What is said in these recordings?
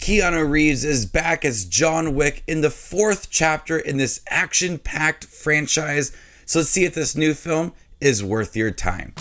Keanu Reeves is back as John Wick in the 4th chapter in this action-packed franchise. So let's see if this new film is worth your time.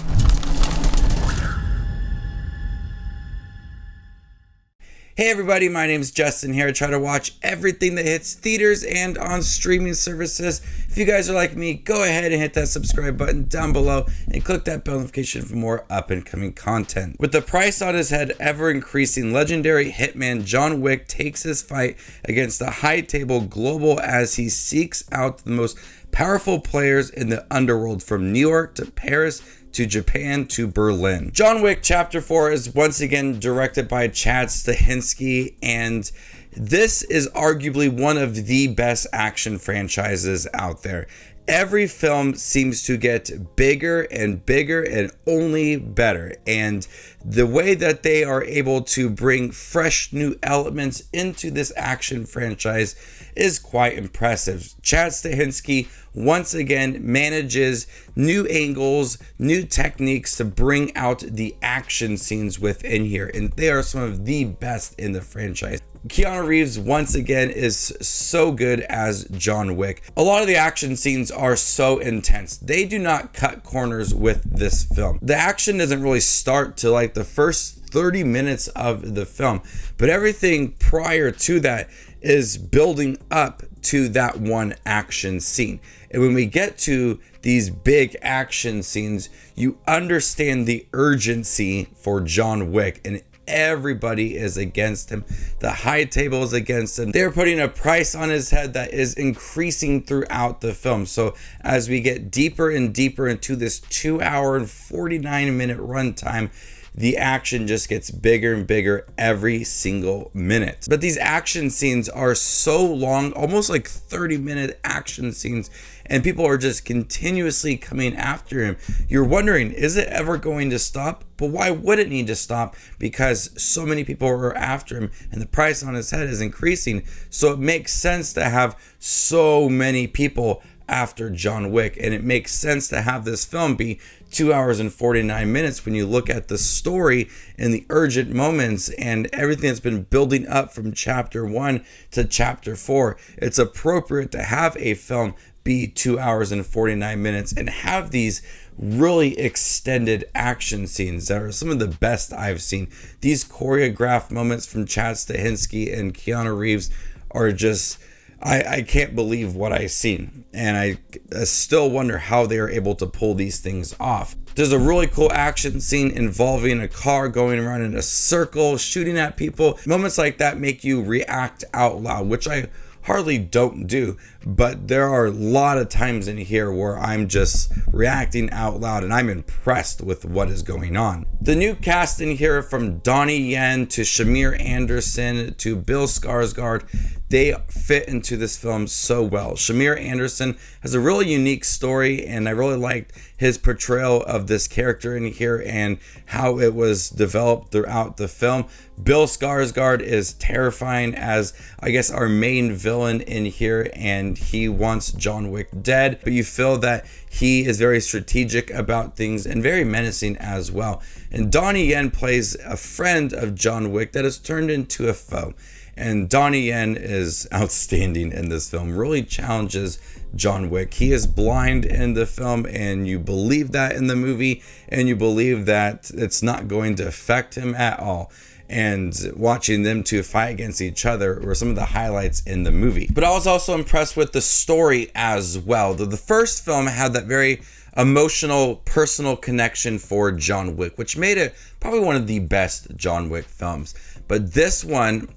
Hey everybody, my name is Justin here. I try to watch everything that hits theaters and on streaming services. If you guys are like me, go ahead and hit that subscribe button down below and click that bell notification for more up and coming content. With the price on his head ever increasing, legendary hitman John Wick takes his fight against the high table global as he seeks out the most powerful players in the underworld, from New York to Paris to Japan to Berlin. John Wick Chapter 4 is once again directed by Chad Stahelski, and this is arguably one of the best action franchises out there. Every film seems to get bigger and bigger and only better. And the way that they are able to bring fresh new elements into this action franchise is quite impressive. Chad Stahelski once again manages new angles, new techniques to bring out the action scenes within here. And they are some of the best in the franchise. Keanu Reeves once again is so good as John Wick. A lot of the action scenes are so intense. They do not cut corners with this film. The action doesn't really start till like the first 30 minutes of the film, but everything prior to that is building up to that one action scene. And when we get to these big action scenes, you understand the urgency for John Wick, and everybody is against him. The high table is against him. They're putting a price on his head that is increasing throughout the film. So as we get deeper and deeper into this 2-hour and 49-minute runtime, the action just gets bigger and bigger every single minute. But these action scenes are so long, almost like 30-minute action scenes, and people are just continuously coming after him. You're wondering, is it ever going to stop? But why would it need to stop? Because so many people are after him and the price on his head is increasing. So it makes sense to have so many people after John Wick, and it makes sense to have this film be 2 hours and 49 minutes when you look at the story and the urgent moments and everything that's been building up from chapter 1 to chapter 4. It's appropriate to have a film be 2 hours and 49 minutes and have these really extended action scenes that are some of the best I've seen. These choreographed moments from Chad Stahelski and Keanu Reeves are just, I can't believe what I've seen, and I still wonder how they are able to pull these things off. There's a really cool action scene involving a car going around in a circle, shooting at people. Moments like that make you react out loud, which I hardly don't do, but there are a lot of times in here where I'm just reacting out loud and I'm impressed with what is going on. The new cast in here, from Donnie Yen to Shamir Anderson to Bill Skarsgård, they fit into this film so well. Shamir Anderson has a really unique story, and I really liked his portrayal of this character in here and how it was developed throughout the film. Bill Skarsgård is terrifying as, I guess, our main villain in here, and he wants John Wick dead, but you feel that he is very strategic about things and very menacing as well. And Donnie Yen plays a friend of John Wick that has turned into a foe. And Donnie Yen is outstanding in this film, really challenges John Wick. He is blind in the film, and you believe that in the movie, and you believe that it's not going to affect him at all. And watching them two fight against each other were some of the highlights in the movie. But I was also impressed with the story as well. The first film had that very emotional, personal connection for John Wick, which made it probably one of the best John Wick films. But this one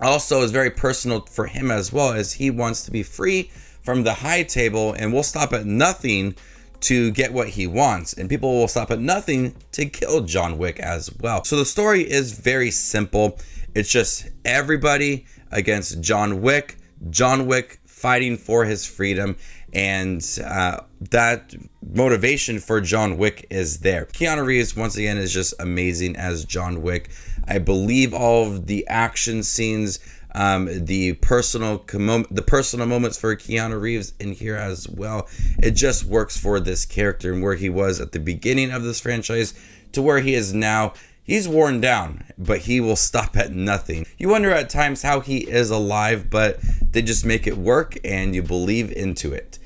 also is very personal for him as well, as he wants to be free from the high table and will stop at nothing to get what he wants, and people will stop at nothing to kill John Wick as well. So the story is very simple. It's just everybody against John Wick fighting for his freedom, and that motivation for John Wick is there. Keanu Reeves once again is just amazing as John Wick. I believe all of the action scenes, the personal moments for Keanu Reeves in here as well. It just works for this character, and where he was at the beginning of this franchise to where he is now. He's worn down, but he will stop at nothing. You wonder at times how he is alive, but they just make it work and you believe into it.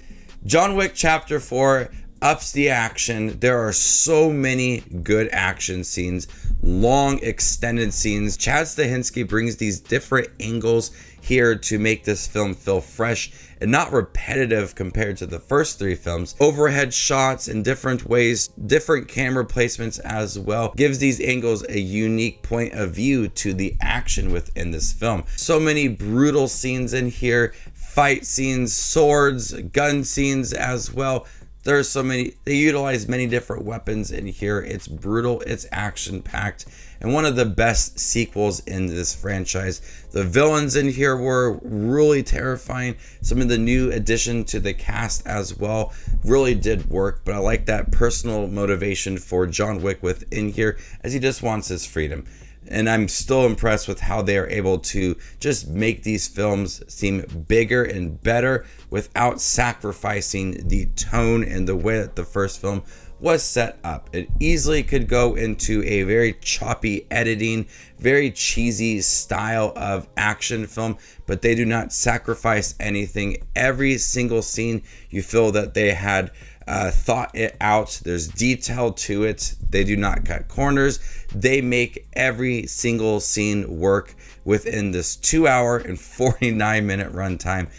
John Wick Chapter 4 ups the action. There are so many good action scenes, long extended scenes. Chad Stahelski brings these different angles here to make this film feel fresh and not repetitive compared to the first three films. Overhead shots in different ways, different camera placements as well, gives these angles a unique point of view to the action within this film. So many brutal scenes in here, fight scenes, swords, gun scenes as well. There's so many, they utilize many different weapons in here. It's brutal, it's action packed, and one of the best sequels in this franchise. The villains in here were really terrifying. Some of the new addition to the cast as well really did work, but I like that personal motivation for John Wick within here, as he just wants his freedom. And I'm still impressed with how they are able to just make these films seem bigger and better without sacrificing the tone and the way that the first film was set up. It easily could go into a very choppy editing, very cheesy style of action film, but they do not sacrifice anything. Every single scene, you feel that they had thought it out. There's detail to it. They do not cut corners. They make every single scene work within this 2-hour and 49-minute runtime.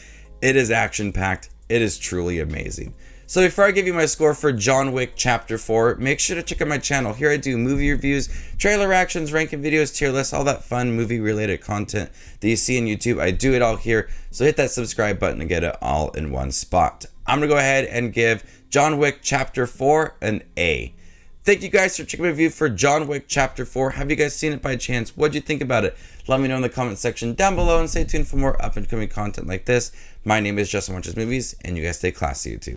It is action packed. It is truly amazing. So before I give you my score for John Wick Chapter 4, make sure to check out my channel. Here I do movie reviews, trailer reactions, ranking videos, tier lists, all that fun movie related content that you see on YouTube. I do it all here. So hit that subscribe button to get it all in one spot. I'm going to go ahead and give John Wick Chapter 4 an A. Thank you guys for checking my review for John Wick Chapter 4. Have you guys seen it by chance? What'd you think about it? Let me know in the comment section down below, and stay tuned for more up and coming content like this. My name is Justin Watches Movies, and you guys stay classy, YouTube.